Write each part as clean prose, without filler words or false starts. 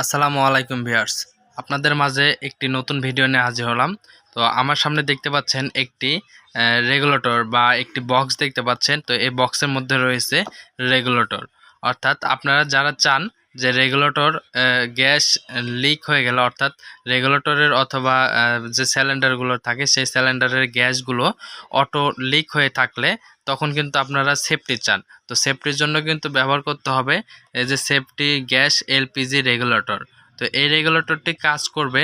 আসসালামু আলাইকুম ভিউয়ার্স, আপনাদের মাঝে একটি নতুন ভিডিও নিয়ে হাজির হলাম। তো আমার সামনে দেখতে পাচ্ছেন একটি রেগুলেটর বা একটি বক্স দেখতে পাচ্ছেন। তো এই বক্সের মধ্যে রয়েছে রেগুলেটর, অর্থাৎ আপনারা যারা চান যে রেগুলেটর গ্যাস লিক হয়ে গেল, অর্থাৎ রেগুলেটরের অথবা যে সিলিন্ডারগুলো থাকে সেই সিলিন্ডারের গ্যাসগুলো অটো লিক হয়ে থাকলে তখন কিন্তু আপনারা সেফটি চান। তো সেফটির জন্য কিন্তু ব্যবহার করতে হবে এই যে সেফটি গ্যাস এলপিজি রেগুলেটর। তো এই রেগুলেটরটি কাজ করবে,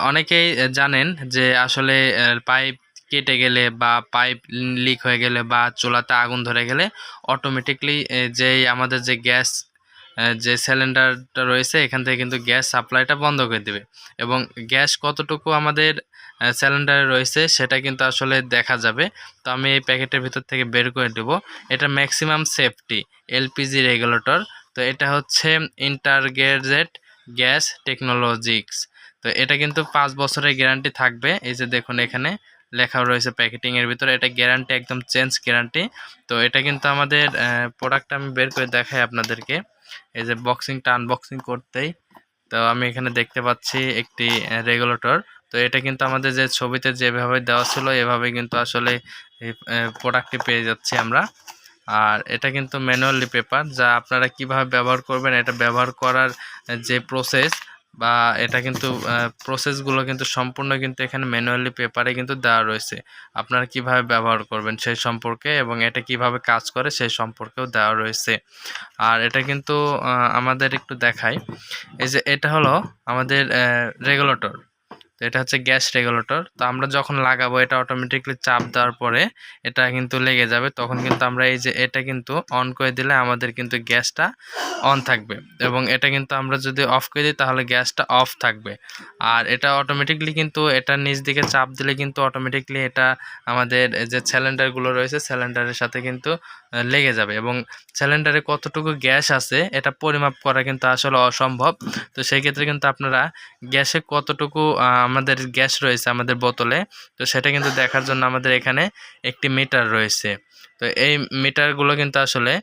অনেকেই জানেন যে আসলে পাইপ কেটে গেলে বা পাইপ লিক হয়ে গেলে বা চুলাতে আগুন ধরে গেলে অটোমেটিকলি যেই আমাদের যে গ্যাস যে সিলিন্ডারটা রয়েছে এখান থেকে কিন্তু গ্যাস সাপ্লাইটা বন্ধ করে দেবে, এবং গ্যাস কতটুকু আমাদের সিলিন্ডারে রয়েছে সেটা কিন্তু আসলে দেখা যাবে। তো আমি এই প্যাকেটের ভিতর থেকে বের করে দেব। এটা ম্যাক্সিমাম সেফটি এলপিজি রেগুলেটর। তো এটা হচ্ছে ইন্টারগ্রেটেড গ্যাস টেকনোলজিক্স। তো এটা কিন্তু 5 বছরের গ্যারান্টি থাকবে। এই যে দেখুন এখানে লেখা রয়েছে প্যাকেটিং এর ভিতরে, এটা গ্যারান্টি একদম চেঞ্জ গ্যারান্টি। তো এটা কিন্তু আমাদের প্রোডাক্টটা আমি বের করে দেখাই আপনাদেরকে। এই যে বক্সিংটা আনবক্সিং করতেই তো আমি এখানে দেখতে পাচ্ছি একটি রেগুলেটর। তো এটা কিন্তু আমাদের যে ছবিতে যেভাবে দেওয়া ছিল এভাবে কিন্তু আসলে এই প্রোডাক্টটি পেয়ে যাচ্ছি আমরা। আর এটা কিন্তু ম্যানুয়ালি পেপার, যা আপনারা কিভাবে ব্যবহার করবেন, এটা ব্যবহার করার যে প্রসেস বা এটা কিন্তু প্রসেসগুলো কিন্তু সম্পূর্ণ কিন্তু এখানে ম্যানুয়ালি পেপারে কিন্তু দেওয়া রয়েছে। আপনারা কিভাবে ব্যবহার করবেন সেই সম্পর্কে এবং এটা কিভাবে কাজ করে সেই সম্পর্কেও দেওয়া রয়েছে। আর এটা কিন্তু আমাদের একটু দেখাই। এই যে এটা হলো আমাদের রেগুলেটর। তো এটা হচ্ছে গ্যাস রেগুলেটর। তো আমরা যখন লাগাবো এটা অটোমেটিকলি চাপ দেওয়ার পরে এটা কিন্তু লেগে যাবে, তখন কিন্তু আমরা এই যে এটা কিন্তু অন করে দিলে আমাদের কিন্তু গ্যাসটা অন থাকবে, এবং এটা কিন্তু আমরা যদি অফ করে দিই তাহলে গ্যাসটা অফ থাকবে। আর এটা অটোমেটিকলি কিন্তু এটা নিচ দিকে চাপ দিলে কিন্তু অটোমেটিকলি এটা আমাদের যে সিলিন্ডারগুলো রয়েছে সিলিন্ডারের সাথে কিন্তু লেগে যাবে, এবং সিলিন্ডারে কতটুকু গ্যাস আছে এটা পরিমাপ করা কিন্তু আসলে অসম্ভব। তো সেই ক্ষেত্রে কিন্তু আপনারা গ্যাসে কতটুকু আমাদের গ্যাস রয়েছে আমাদের বোতলে, তো সেটা কিন্তু দেখার জন্য আমাদের এখানে একটি মিটার রয়েছে। তো এই মিটারগুলো কিন্তু আসলে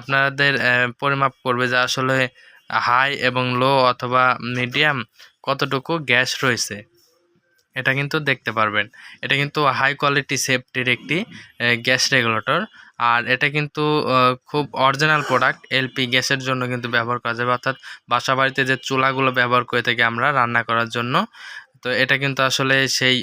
আপনাদের পরিমাপ করবে যে আসলে হাই এবং লো অথবা মিডিয়াম কতটুকু গ্যাস রয়েছে, এটা কিন্তু দেখতে পারবেন। এটা কিন্তু হাই কোয়ালিটি সেফটির একটি গ্যাস রেগুলেটর। আর এটা কিন্তু খুব অরিজিনাল প্রোডাক্ট, এলপি গ্যাসের জন্য কিন্তু ব্যবহার করা যাবে, অর্থাৎ বাসা বাড়িতে যে চুলাগুলো ব্যবহার করে থাকি আমরা রান্না করার জন্য। তো এটা কিন্তু আসলে সেই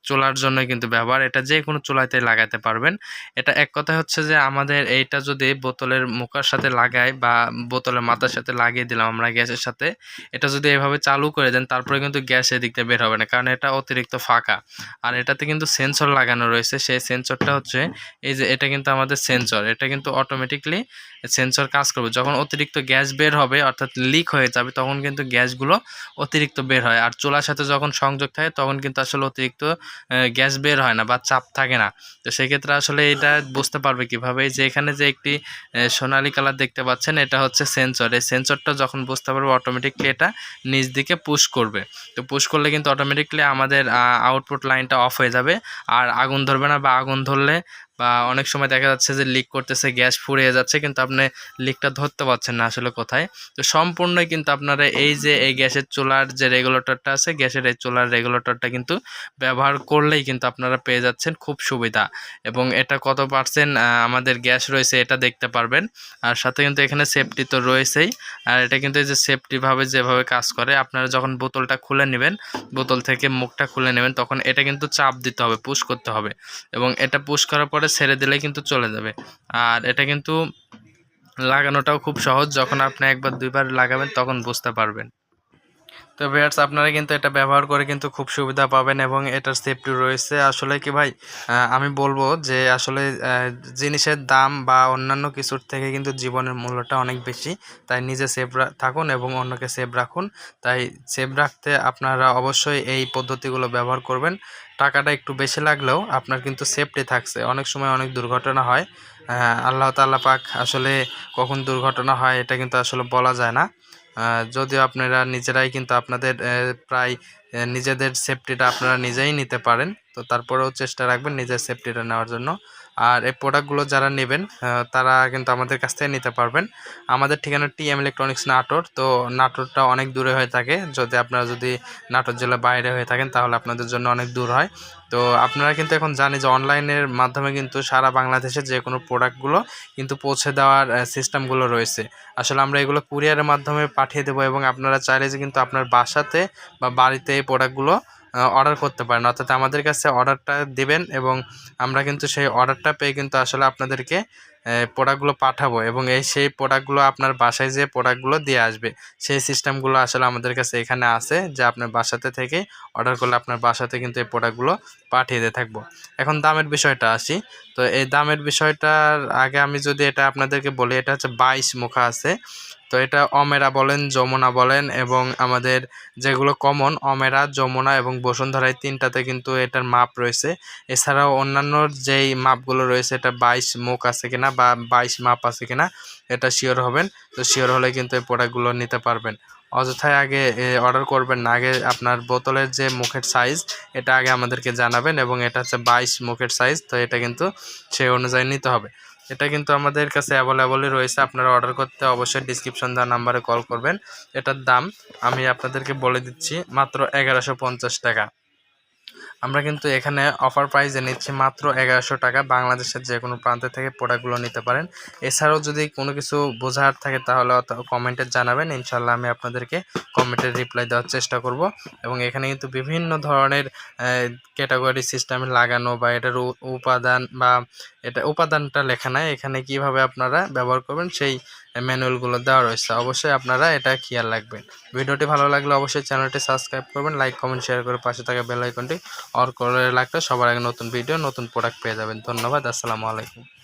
চুলার জন্য কিন্তু ব্যবহার, এটা যে কোনো চুলাতে লাগাতে পারবেন। এটা এক কথা হচ্ছে যে আমাদের এইটা যদি বোতলের মুখের সাথে লাগাই বা বোতলের মাথার সাথে লাগিয়ে দিলাম আমরা গ্যাসের সাথে, এটা যদি এভাবে চালু করে দেন তারপরে কিন্তু গ্যাস এদিক দিয়ে বের হবে না, কারণ এটা অতিরিক্ত ফাঁকা। আর এটাতে কিন্তু সেন্সর লাগানো রয়েছে, সেই সেন্সরটা হচ্ছে এই যে এটা কিন্তু আমাদের সেন্সর, এটা কিন্তু অটোমেটিকলি সেন্সর কাজ করবে। যখন অতিরিক্ত গ্যাস বের হবে অর্থাৎ লিক হয়ে যাবে তখন কিন্তু গ্যাসগুলো অতিরিক্ত বের হয়, আর চুলার সাথে যখন সংযোগ থাকে তখন কিন্তু আসলে অতিরিক্ত গ্যাস বের হয় না বা চাপ থাকে না। তো সেক্ষেত্রে আসলে এটা বুঝতে পারবে কিভাবে, যে এখানে যে একটি সোনালী কালার দেখতে পাচ্ছেন এটা হচ্ছে সেন্সর। এই সেন্সরটা যখন বুঝতে পারবে অটোমেটিকলি এটা নিচ দিকে পুশ করবে। তো পুশ করলে কিন্তু অটোমেটিকলি আমাদের আউটপুট লাইনটা অফ হয়ে যাবে, আর আগুন ধরবে না। বা আগুন ধরলে বা অনেক সময় দেখা যাচ্ছে যে লিক করতেছে, গ্যাস ফুরিয়ে যাচ্ছে কিন্তু আপনি লিকটা ধরতে পারছেন না আসলে কোথায়। তো সম্পূর্ণই কিন্তু আপনারা এই যে এই গ্যাসের চুলার যে রেগুলেটরটা আছে, গ্যাসের এই চুলার রেগুলেটরটা কিন্তু ব্যবহার করলেই কিন্তু আপনারা পেয়ে যাচ্ছেন খুব সুবিধা। এবং এটা কত পার্সেন্ট আমাদের গ্যাস রয়েছে এটা দেখতে পারবেন। আর সাথে কিন্তু এখানে সেফটি তো রয়েছেই। আর এটা কিন্তু এই যে সেফটিভাবে যেভাবে কাজ করে, আপনারা যখন বোতলটা খুলে নেবেন, বোতল থেকে মুখটা খুলে নেবেন, তখন এটা কিন্তু চাপ দিতে হবে, পুশ করতে হবে, এবং এটা পুশ করার পরে ছেড়ে দিলেই কিন্তু চলে যাবে। আর এটা কিন্তু লাগানোটাও খুব সহজ, যখন আপনি একবার দুইবার লাগাবেন তখন বুঝতে পারবেন। তো ভিউয়ার্স, আপনারা কিন্তু এটা ব্যবহার করে কিন্তু খুব সুবিধা পাবেন এবং এটার সেফটি রয়েছে। আসলে কি ভাই, আমি বলবো যে আসলে জিনিসের দাম বা অন্যান্য কিছুর থেকে কিন্তু জীবনের মূল্যটা অনেক বেশি। তাই নিজে সেফ থাকুন এবং অন্যকে সেফ রাখুন। তাই সেফ রাখতে আপনারা অবশ্যই এই পদ্ধতিগুলো ব্যবহার করবেন। টাকাটা একটু বেশি লাগলেও আপনার কিন্তু সেফটি থাকছে। অনেক সময় অনেক দুর্ঘটনা হয়, আল্লাহ তাআলা পাক আসলে কখন দুর্ঘটনা হয় এটা কিন্তু আসলে বলা যায় না। যদিও আপনারা নিজেরাই কিন্তু আপনাদের প্রায় নিজেদের সেফটিটা আপনারা নিজেই নিতে পারেন। তো তারপরেও চেষ্টা রাখবেন নিজের সেফটিটা নেওয়ার জন্য। আর এই প্রোডাক্টগুলো যারা নেবেন তারা কিন্তু আমাদের কাছ থেকে নিতে পারবেন। আমাদের ঠিকানা টিএম ইলেকট্রনিক্স নাটোর। তো নাটোরটা অনেক দূরে হয়ে থাকে, যদি আপনারা নাটোর জেলার বাইরে হয়ে থাকেন তাহলে আপনাদের জন্য অনেক দূর হয়। তো আপনারা কিন্তু এখন জানি যে অনলাইনের মাধ্যমে কিন্তু সারা বাংলাদেশে যে কোনো প্রোডাক্টগুলো কিন্তু পৌঁছে দেওয়ার সিস্টেমগুলো রয়েছে। আসলে আমরা এগুলো কুরিয়ারের মাধ্যমে পাঠিয়ে দেবো, এবং আপনারা চাইলে যে কিন্তু আপনার বাসাতে বা বাড়িতে এই প্রোডাক্টগুলো অর্ডার করতে পারেন। অর্থাৎ আমাদের কাছে অর্ডারটা দিবেন এবং আমরা কিন্তু সেই অর্ডারটা পেয়ে কিন্তু আসলে আপনাদেরকে প্রোডাক্টগুলো পাঠাবো, এবং সেই প্রোডাক্টগুলো আপনার বাসায় যেয়ে প্রোডাক্টগুলো দিয়ে আসবে। সেই সিস্টেমগুলো আসলে আমাদের কাছে এখানে আছে, যে আপনার বাসাতে থেকে অর্ডার করলে আপনার বাসাতে কিন্তু এই প্রোডাক্টগুলো পাঠিয়ে দিয়ে থাকবো। এখন দামের বিষয়টা আসি। তো এই দামের বিষয়টার আগে আমি যদি এটা আপনাদেরকে বলি, এটা হচ্ছে 22 মুখা আছে। তো এটা অমেরা বলেন, যমুনা বলেন, এবং আমাদের যেগুলো কমন অমেরা, যমুনা এবং বসুন্ধরা, এই তিনটাতে কিন্তু এটার মাপ রয়েছে। এছাড়াও অন্যান্য যেই মাপগুলো রয়েছে, এটা 22 মুখ আছে কিনা বা 22 মাপ আছে কিনা এটা শিওর হবেন। তো শিওর হলে কিন্তু এই প্রোডাক্টগুলো নিতে পারবেন। অযথায় আগে অর্ডার করবেন না, আগে আপনার বোতলের যে মুখের সাইজ এটা আগে আমাদেরকে জানাবেন, এবং এটা হচ্ছে 22 মুখের সাইজ। তো এটা কিন্তু সেই অনুযায়ী নিতে হবে। এটা কিন্তু আমাদের কাছে অ্যাভেলেবলই রয়েছে। আপনারা অর্ডার করতে অবশ্যই ডিসক্রিপশন দেওয়া নাম্বারে কল করবেন। এটার দাম আমি আপনাদেরকে বলে দিচ্ছি, মাত্র 1150 টাকা। আমরা কিন্তু এখানে অফার প্রাইসে নিচ্ছি মাত্র 1100 টাকা। বাংলাদেশের যে কোনো প্রান্ত থেকে প্রোডাক্টগুলো নিতে পারেন। এছাড়াও যদি কোনো কিছু বোঝার থাকে তাহলে কমেন্টে জানাবেন, ইনশাল্লাহ আমি আপনাদেরকে কমেন্টের রিপ্লাই দেওয়ার চেষ্টা করব। এবং এখানে কিন্তু বিভিন্ন ধরনের ক্যাটাগরি সিস্টেমে লাগানো বা এটার উপাদান বা এটা উপাদানটা লেখা নাই, এখানে কিভাবে আপনারা ব্যবহার করবেন সেই ম্যানুয়ালগুলো দেওয়া রয়েছে। অবশ্যই আপনারা এটা খেয়াল রাখবেন। ভিডিওটি ভালো লাগলে অবশ্যই চ্যানেলটি সাবস্ক্রাইব করবেন, লাইক কমেন্ট শেয়ার করে পাশে থাকা বেল আইকনটি অন করে রাখলে সবার আগে নতুন ভিডিও নতুন প্রোডাক্ট পেয়ে যাবেন। ধন্যবাদ। আসসালামু আলাইকুম।